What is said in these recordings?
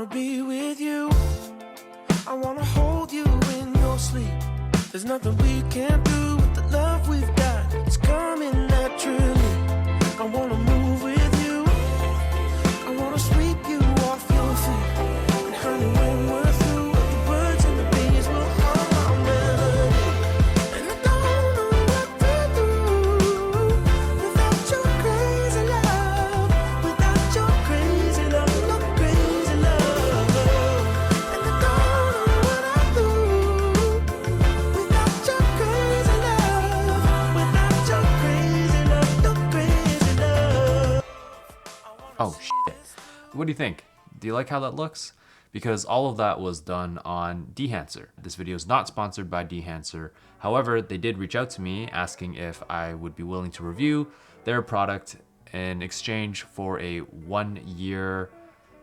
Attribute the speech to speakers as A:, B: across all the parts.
A: wanna be with you. I wanna hold you in your sleep. There's nothing we can't do with the love we've got. It's coming naturally. I wanna move with you. I wanna sweep you off your feet. And honey, when we're through, the birds and the bees will hum our melody. And I don't know what to do without your crazy love. Without your crazy love, your crazy love. And I don't know what I do without your crazy love. Without your crazy love, your crazy love.
B: Oh shit. What do you think? Do you like how that looks? Because all of that was done on Dehancer. This video is not sponsored by Dehancer. However, they did reach out to me asking if I would be willing to review their product in exchange for a 1-year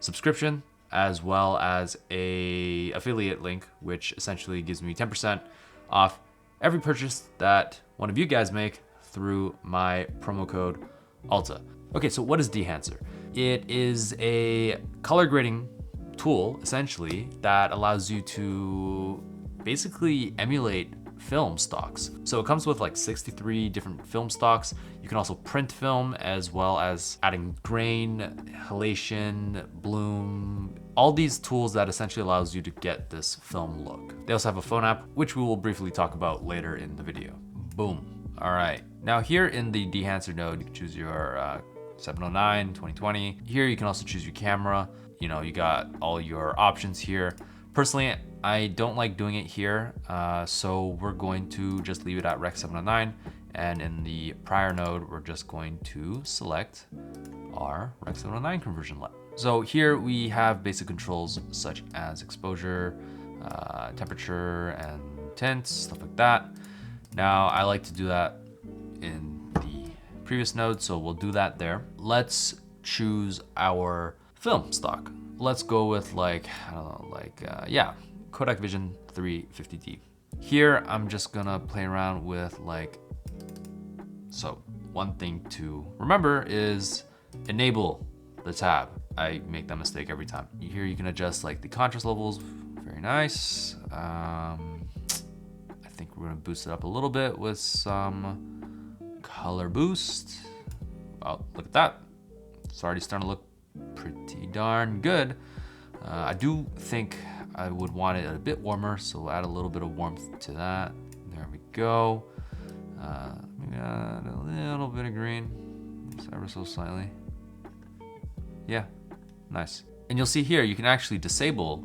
B: subscription, as well as a affiliate link, which essentially gives me 10% off every purchase that one of you guys make through my promo code ALTA. Okay, so what is Dehancer? It is a color grading tool, essentially, that allows you to basically emulate film stocks. So it comes with like 63 different film stocks. You can also print film, as well as adding grain, halation, bloom, all these tools that essentially allows you to get this film look. They also have a phone app, which we will briefly talk about later in the video. Boom. All right. Now here in the Dehancer node, you can choose your 709, 2020. Here you can also choose your camera. You know, you got all your options here. Personally, I don't like doing it here, so we're going to just leave it at Rec 709. And in the prior node, we're just going to select our Rec 709 conversion LUT. So here we have basic controls such as exposure, temperature, and tints, stuff like that. Now, I like to do that in the previous node, so we'll do that there. Let's choose our film stock. Let's go with like, I don't know, yeah, Kodak Vision 350D. Here, I'm just gonna play around with like, so one thing to remember is enable the tab. I make that mistake every time. Here you can adjust like the contrast levels, very nice. I think we're gonna boost it up a little bit with some color boost. Oh, look at that. It's already starting to look pretty darn good. I do think I would want it a bit warmer, so we'll add a little bit of warmth to that. There we go. Maybe add a little bit of green, just ever so slightly. Yeah, nice. And you'll see here, you can actually disable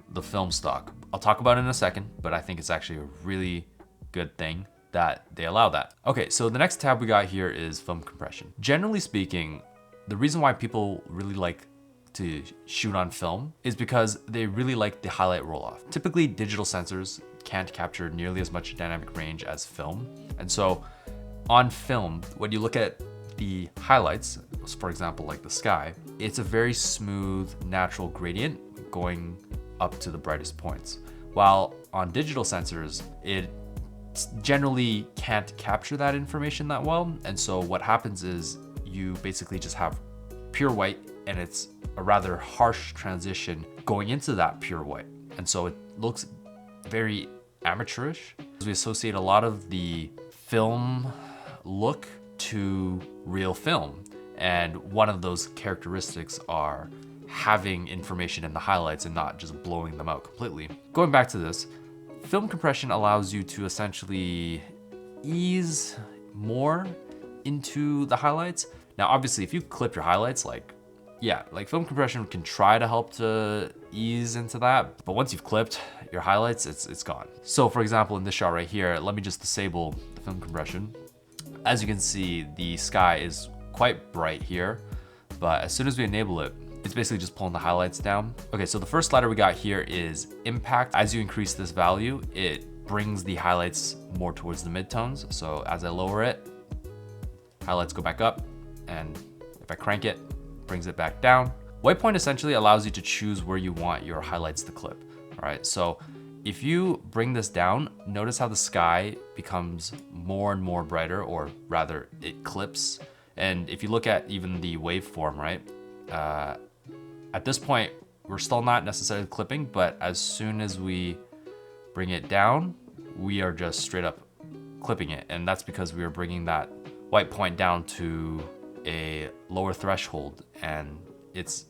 B: the film stock. I'll talk about it in a second, but I think it's actually a really good thing that they allow that. Okay, so the next tab we got here is film compression. Generally speaking, the reason why people really like to shoot on film is because they really like the highlight roll-off. Typically, digital sensors can't capture nearly as much dynamic range as film. And so on film, when you look at the highlights, for example, like the sky, it's a very smooth, natural gradient going up to the brightest points. While on digital sensors, it generally can't capture that information that well. And so what happens is you basically just have pure white, and it's a rather harsh transition going into that pure white. And so it looks very amateurish. We associate a lot of the film look to real film. And one of those characteristics are having information in the highlights and not just blowing them out completely. Going back to this, film compression allows you to essentially ease more into the highlights. Now, obviously, if you clip your highlights, like film compression can try to help to ease into that, but once you've clipped your highlights, it's gone. So for example, in this shot right here, let me just disable the film compression. As you can see, the sky is quite bright here, but as soon as we enable it, it's basically just pulling the highlights down. Okay, so the first slider we got here is impact. As you increase this value, it brings the highlights more towards the midtones. So as I lower it, highlights go back up, and if I crank it, brings it back down. White point essentially allows you to choose where you want your highlights to clip. All right, so if you bring this down, notice how the sky becomes more and more brighter, or rather it clips. And if you look at even the waveform, right? At this point, we're still not necessarily clipping, but as soon as we bring it down, we are just straight up clipping it. And that's because we are bringing that white point down to a lower threshold and it's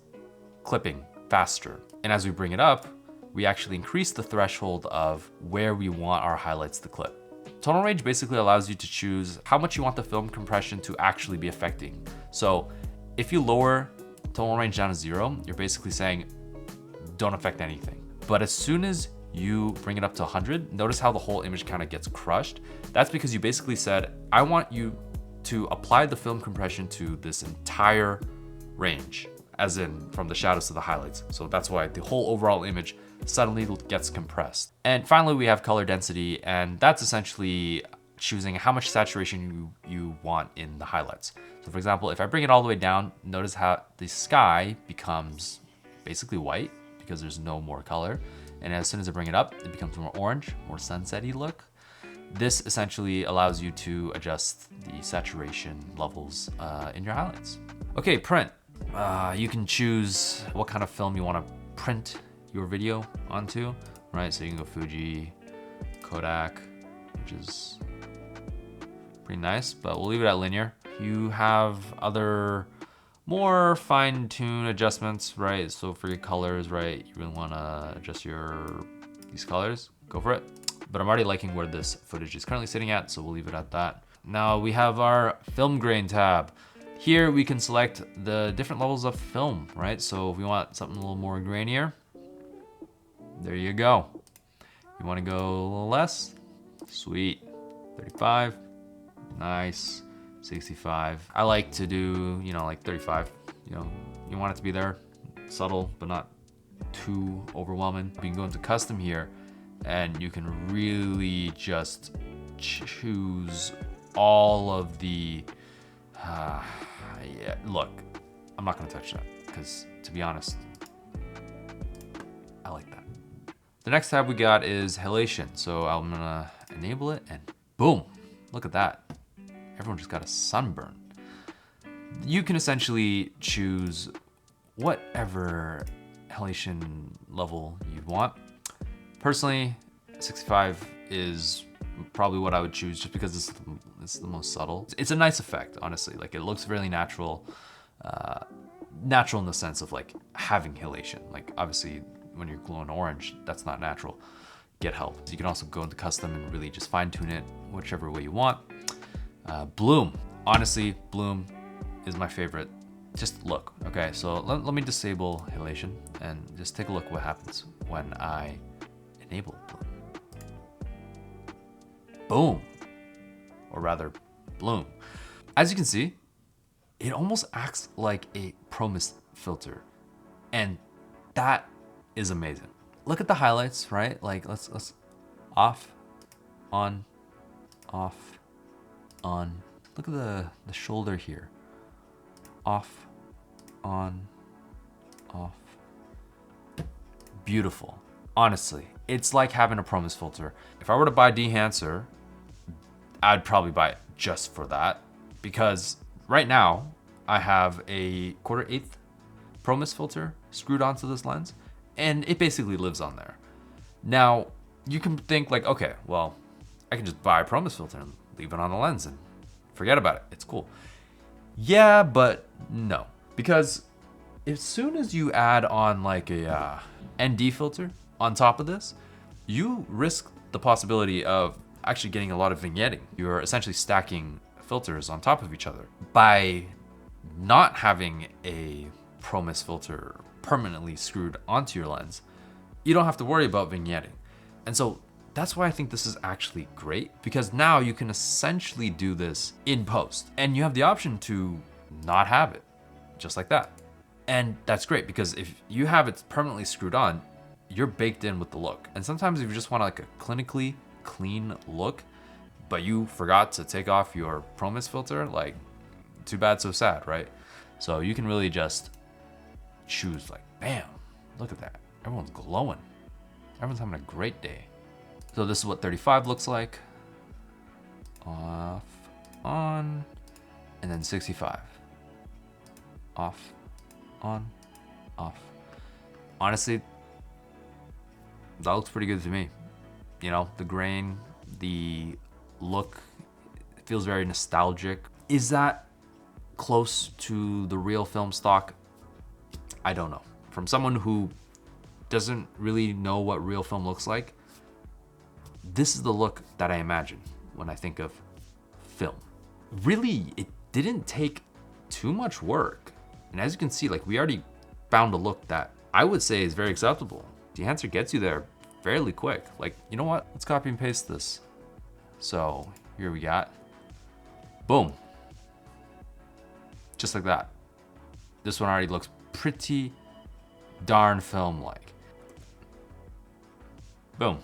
B: clipping faster. And as we bring it up, we actually increase the threshold of where we want our highlights to clip. Tonal range basically allows you to choose how much you want the film compression to actually be affecting. So if you lower tonal range down to 0, you're basically saying, don't affect anything. But as soon as you bring it up to 100, notice how the whole image kind of gets crushed. That's because you basically said, I want you to apply the film compression to this entire range, as in from the shadows to the highlights. So that's why the whole overall image suddenly gets compressed. And finally, we have color density, and that's essentially choosing how much saturation you want in the highlights. So for example, if I bring it all the way down, notice how the sky becomes basically white because there's no more color. And as soon as I bring it up, it becomes more orange, more sunset-y look. This essentially allows you to adjust the saturation levels in your highlights. Okay, print. You can choose what kind of film you want to print your video onto, right? So you can go Fuji, Kodak, which is pretty nice, but we'll leave it at linear. You have other more fine-tuned adjustments, right? So for your colors, right, you really want to adjust these colors, go for it. But I'm already liking where this footage is currently sitting at, so we'll leave it at that. Now we have our film grain tab. Here we can select the different levels of film, right? So if we want something a little more grainier, there you go. You want to go a little less? Sweet. 35. Nice. 65. I like to do, like 35. You want it to be there, subtle, but not too overwhelming. You can go into custom here, and you can really just choose all of the, yeah, look, I'm not gonna touch that because to be honest, I like that. The next tab we got is halation. So I'm gonna enable it and boom, look at that. Everyone just got a sunburn. You can essentially choose whatever halation level you want. Personally, 65 is probably what I would choose just because it's the most subtle. It's a nice effect, honestly. Like it looks really natural. Natural in the sense of like having halation. Like obviously when you're glowing orange, that's not natural. Get help. So you can also go into custom and really just fine tune it whichever way you want. Bloom. Honestly, bloom is my favorite. Just look, okay? So let me disable halation and just take a look what happens when I enable bloom. Boom, or rather bloom. As you can see, it almost acts like a promise filter, and that is amazing. Look at the highlights, right? Like let's off, on, off, on. Look at the shoulder here. Off, on, off. Beautiful. Honestly, it's like having a promise filter. If I were to buy Dehancer, I'd probably buy it just for that, because right now I have a 1/4 promise filter screwed onto this lens, and it basically lives on there. Now you can think like, okay, well, I can just buy a promise filter and leave it on the lens and forget about it. It's cool. Yeah, but no, because as soon as you add on like a ND filter on top of this, you risk the possibility of actually getting a lot of vignetting. You're essentially stacking filters on top of each other. By not having a promise filter permanently screwed onto your lens, you don't have to worry about vignetting. And so that's why I think this is actually great, because now you can essentially do this in post and you have the option to not have it, just like that. And that's great because if you have it permanently screwed on, you're baked in with the look. And sometimes if you just want like a clinically clean look, but you forgot to take off your promise filter, like too bad, so sad, right? So you can really just choose like, bam, look at that. Everyone's glowing. Everyone's having a great day. So this is what 35 looks like. Off, on, and then 65. Off, on, off. honestly, that looks pretty good to me. You know, the grain, the look, it feels very nostalgic. Is that close to the real film stock? I don't know. From someone who doesn't really know what real film looks like, this is the look that I imagine when I think of film. Really, it didn't take too much work. And as you can see, like, we already found a look that I would say is very acceptable. Dehancer gets you there fairly quick. Like, you know what? Let's copy and paste this. So here we got, boom. Just like that. This one already looks pretty darn film-like. Boom.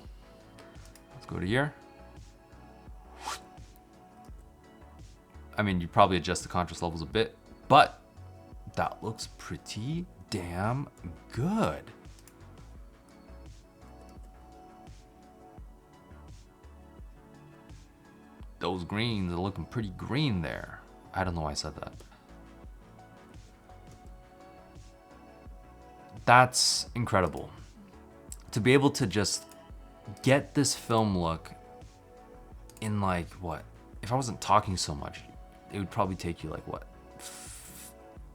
B: Let's go to here. I mean, you probably adjust the contrast levels a bit, but that looks pretty damn good. Those greens are looking pretty green there. I don't know why I said that. That's incredible. To be able to just get this film look in, like, what? If I wasn't talking so much, it would probably take you like, what,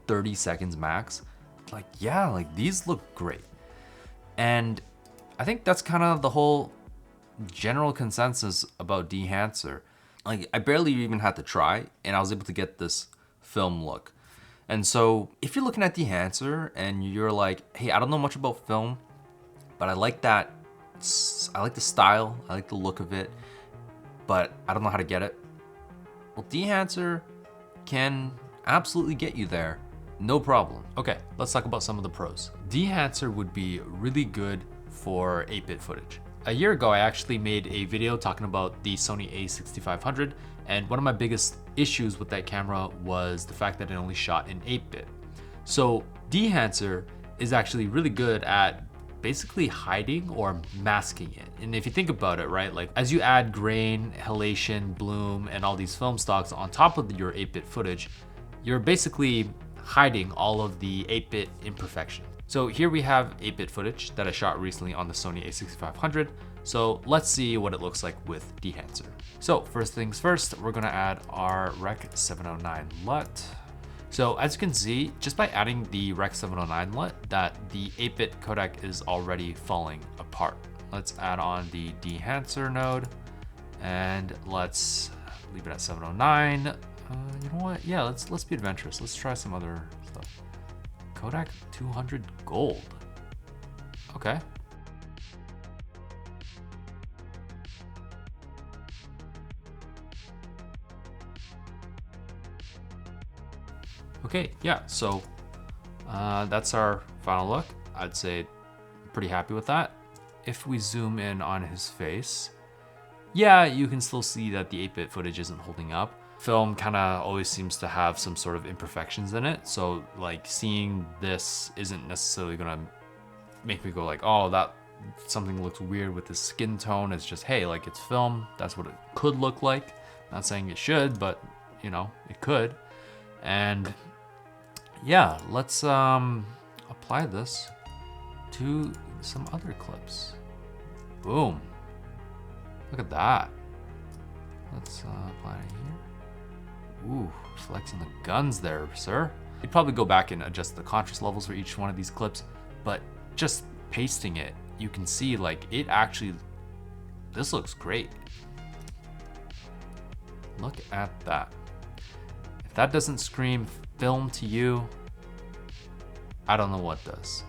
B: 30 seconds max? Like, yeah, like, these look great. And I think that's kind of the whole general consensus about Dehancer. Like, I barely even had to try, and I was able to get this film look. And so if you're looking at Dehancer and you're like, hey, I don't know much about film, but I like that, I like the style, I like the look of it, but I don't know how to get it. Well, Dehancer can absolutely get you there, no problem. Okay, let's talk about some of the pros. Dehancer would be really good for 8-bit footage. A year ago, I actually made a video talking about the Sony a6500, and one of my biggest issues with that camera was the fact that it only shot in 8-bit. So Dehancer is actually really good at basically hiding or masking it. And if you think about it, right, like, as you add grain, halation, bloom, and all these film stocks on top of your 8-bit footage, you're basically hiding all of the 8-bit imperfection. So here we have 8-bit footage that I shot recently on the Sony a6500. So let's see what it looks like with Dehancer. So first things first, we're gonna add our Rec 709 LUT. So as you can see, just by adding the Rec 709 LUT, that the 8-bit codec is already falling apart. Let's add on the Dehancer node, and let's leave it at 709. You know what? Yeah, let's be adventurous. Let's try some other stuff. Codec 200 gold. Okay. Okay, yeah, so that's our final look. I'd say pretty happy with that. If we zoom in on his face, yeah, you can still see that the 8-bit footage isn't holding up. Film kind of always seems to have some sort of imperfections in it, so like seeing this isn't necessarily gonna make me go like, oh, that something looks weird with the skin tone. It's just, hey, like, it's film, that's what it could look like. Not saying it should, but you know, it could. And yeah, let's apply this to some other clips. Boom. Look at that. Let's apply it here. Ooh, flexing the guns there, sir. You'd probably go back and adjust the contrast levels for each one of these clips, but just pasting it, you can see like it actually, this looks great. Look at that. If that doesn't scream film to you, I don't know what does.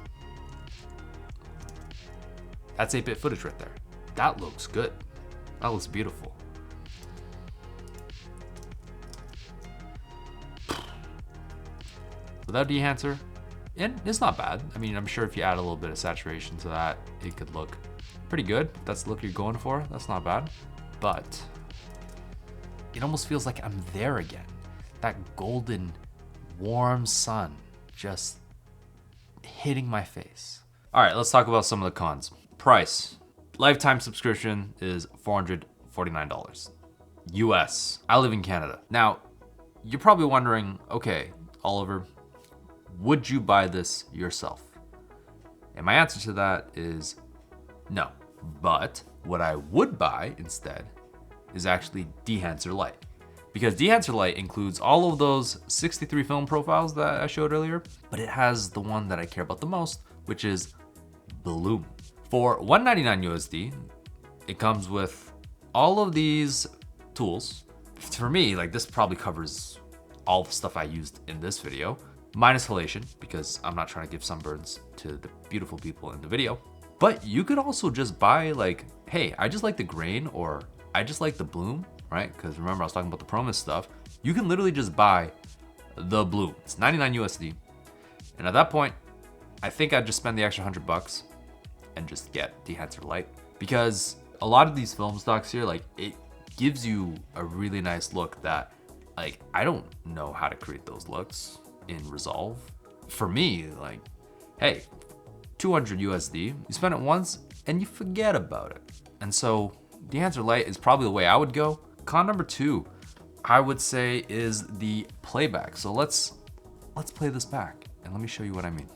B: That's 8-bit footage right there. That looks good. That looks beautiful. Without Dehancer, and it's not bad. I mean, I'm sure if you add a little bit of saturation to that, it could look pretty good. If that's the look you're going for, that's not bad. But it almost feels like I'm there again. That golden, warm sun just hitting my face. All right, let's talk about some of the cons. Price. Lifetime subscription is $449 US. I live in Canada. Now, you're probably wondering, okay, Oliver, would you buy this yourself? And my answer to that is no. But what I would buy instead is actually Dehancer Lite. Because Dehancer Lite includes all of those 63 film profiles that I showed earlier, but it has the one that I care about the most, which is Bloom. For $199 USD, it comes with all of these tools. For me, like, this probably covers all the stuff I used in this video, minus halation, because I'm not trying to give sunburns to the beautiful people in the video. But you could also just buy, like, hey, I just like the grain, or I just like the bloom, right? Because remember, I was talking about the promise stuff. You can literally just buy the bloom. It's 99 USD. And at that point, I think I'd just spend the extra $100 and just get Dehancer Lite. Because a lot of these film stocks here, like, it gives you a really nice look that, like, I don't know how to create those looks in Resolve. For me, like, hey, 200 USD, you spend it once and you forget about it. And so Dehancer Lite is probably the way I would go. Con number 2, I would say, is the playback. So let's play this back and let me show you what I mean.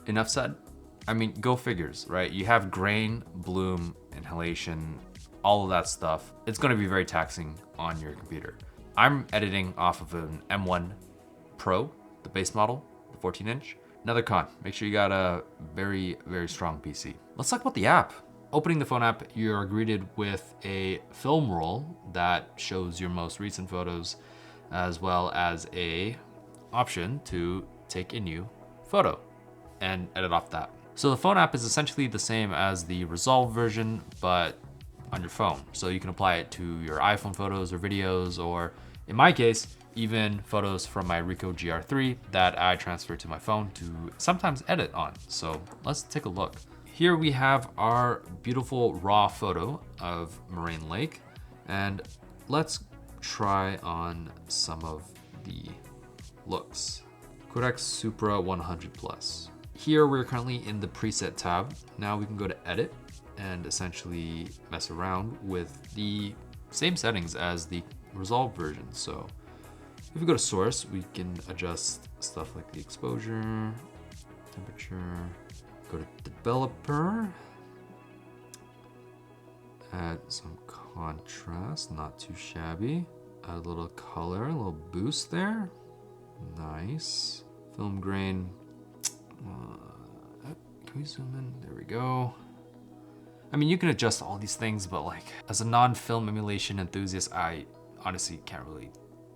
B: Enough said. I mean, go figures, right? You have grain, bloom, inhalation, all of that stuff. It's gonna be very taxing on your computer. I'm editing off of an M1 Pro, the base model, the 14-inch. Another con, make sure you got a very, very strong PC. Let's talk about the app. Opening the phone app, you're greeted with a film roll that shows your most recent photos, as well as a option to take a new photo and edit off that. So the phone app is essentially the same as the Resolve version, but on your phone. So you can apply it to your iPhone photos or videos, or in my case, even photos from my Ricoh GR3 that I transfer to my phone to sometimes edit on. So let's take a look. Here we have our beautiful raw photo of Moraine Lake, and let's try on some of the looks. Codex Supra 100 Plus. Here we're currently in the preset tab. Now we can go to edit and essentially mess around with the same settings as the Resolve version. So if we go to source, we can adjust stuff like the exposure, temperature, go to developer, add some contrast, not too shabby, add a little color, a little boost there, nice. Film grain, can we zoom in? There we go. I mean, you can adjust all these things, but like, as a non-film emulation enthusiast, I honestly can't really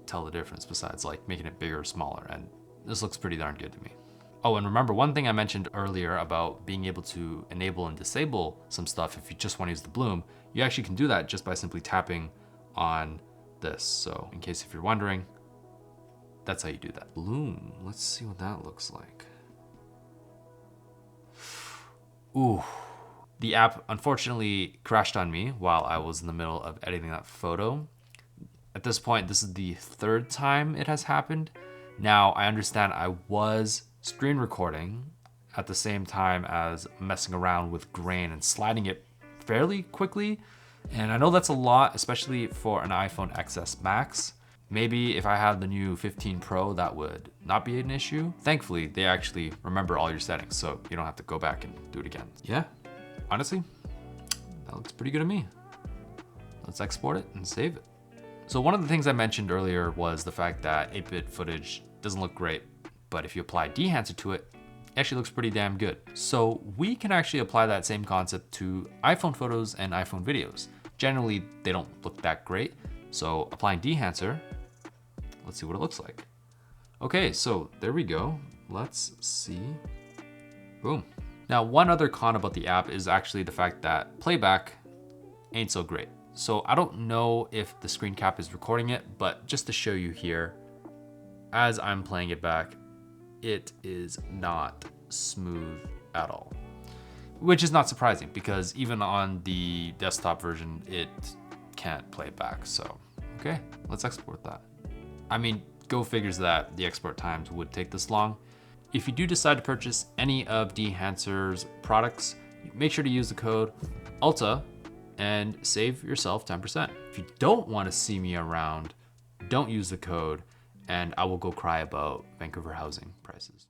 B: tell the difference besides like making it bigger or smaller, and this looks pretty darn good to me. Oh, and remember one thing I mentioned earlier about being able to enable and disable some stuff if you just want to use the bloom. You actually can do that just by simply tapping on this. So in case if you're wondering, that's how you do that. Bloom, let's see what that looks like. Ooh. The app unfortunately crashed on me while I was in the middle of editing that photo. At this point, this is the 3rd time it has happened. Now, I understand I was screen recording at the same time as messing around with grain and sliding it fairly quickly. And I know that's a lot, especially for an iPhone XS Max. Maybe if I had the new 15 Pro, that would not be an issue. Thankfully, they actually remember all your settings, so you don't have to go back and do it again. Yeah, honestly, that looks pretty good to me. Let's export it and save it. So one of the things I mentioned earlier was the fact that 8-bit footage doesn't look great, but if you apply Dehancer to it, it actually looks pretty damn good. So we can actually apply that same concept to iPhone photos and iPhone videos. Generally, they don't look that great. So applying Dehancer, let's see what it looks like. Okay, so there we go. Let's see. Boom. Now, one other con about the app is actually the fact that playback ain't so great. So I don't know if the screen cap is recording it, but just to show you here, as I'm playing it back, it is not smooth at all. Which is not surprising because even on the desktop version, it can't play back. So, okay, let's export that. I mean, go figures that the export times would take this long. If you do decide to purchase any of Dehancer's products, make sure to use the code ALTA and save yourself 10%. If you don't want to see me around, don't use the code, and I will go cry about Vancouver housing prices.